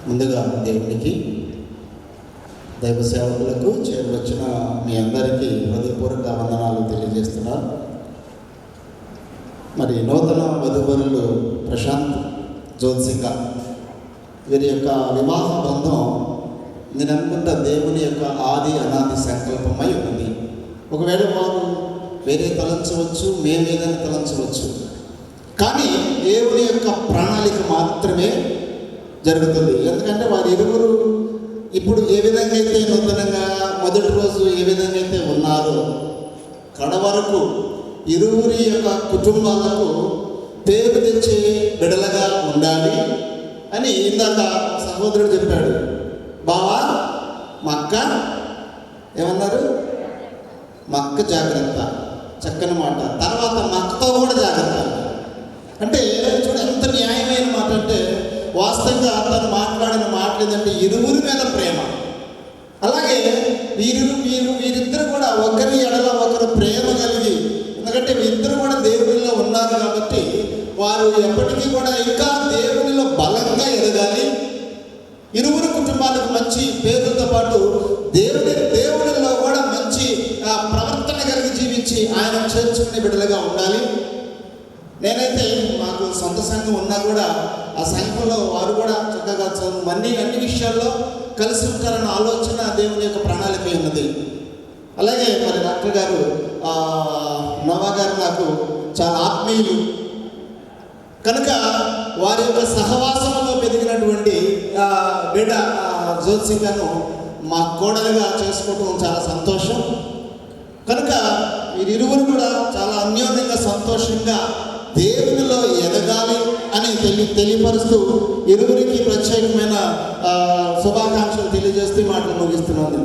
ముందుగా దేవునికి, దైవ సేవకులకు, చేరువచ్చిన మీ అందరికీ హృదయపూర్వక వందనాలు తెలియజేస్తున్నారు. మరి నూతన వధూవరులు ప్రశాంత్, జ్యోత్సిక వీరి యొక్క వివాహ బంధం నేను అనుకుంటా దేవుని యొక్క ఆది అనాది సంకల్పమై ఉంది. ఒకవేళ వారు వేరే తలంచవచ్చు, మేమేదని తలంచవచ్చు, కానీ దేవుని యొక్క ప్రణాళిక మాత్రమే జరుగుతుంది. ఎందుకంటే వారి ఇరువురు ఇప్పుడు ఏ విధంగా అయితే నూతనంగా మొదటి రోజు ఏ విధంగా అయితే ఉన్నారో కడ వరకు ఇరువురి యొక్క కుటుంబాలకు పేరు తెచ్చే బిడలగా ఉండాలి అని ఇందాక సహోదరుడు చెప్పాడు. బావా మా అక్క ఏమన్నారు? మా అక్క జాగ్రత్త, చక్కని మాట. తర్వాత మా అక్కతో కూడా జాగ్రత్త అంటే చూడ ఎంత న్యాయమైన మాట అంటే, వాస్తవంగా తను మాట్లాడిన మాట ఏంటంటే ఇరువురి మీద ప్రేమ. అలాగే వీరిద్దరు కూడా ఒకరి ఎడల ఒకరు ప్రేమ కలిగి, ఎందుకంటే వీరిద్దరు కూడా దేవునిలో ఉన్నారు కాబట్టి వారు ఎప్పటికీ కూడా ఇంకా దేవునిలో బలంగా ఎదగాలి. ఇరువురు కుటుంబాలకు మంచి పేరుతో పాటు దేవునిలో కూడా మంచి ప్రవర్తన కలిగి జీవించి ఆయన చేర్చుకునే బిడ్డలుగా ఉండాలి. నేనైతే మాకు సొంత సంఘం ఉన్నా కూడా ఆ సంఘంలో వారు కూడా చక్కగా అన్ని విషయాల్లో కలిసి ఉంటారన్న ఆలోచన దేవుని యొక్క ప్రణాళిక ఉన్నది. అలాగే మరి డాక్టర్ గారు నోవా గారు నాకు చాలా ఆత్మీయులు కనుక వారి యొక్క సహవాసంలో పెరిగినటువంటి బిడ్డ జ్యోత్సికను మా కోడలుగా చేసుకోవటం చాలా సంతోషం. కనుక వీరిరువురు కూడా చాలా అన్యోన్యంగా సంతోషంగా దేవునిలో ఎదగాలి అని తెలియపరుస్తూ ఇరువురికి ప్రత్యేకమైన శుభాకాంక్షలు తెలియజేస్తూ మాటలు ముగిస్తున్నాను.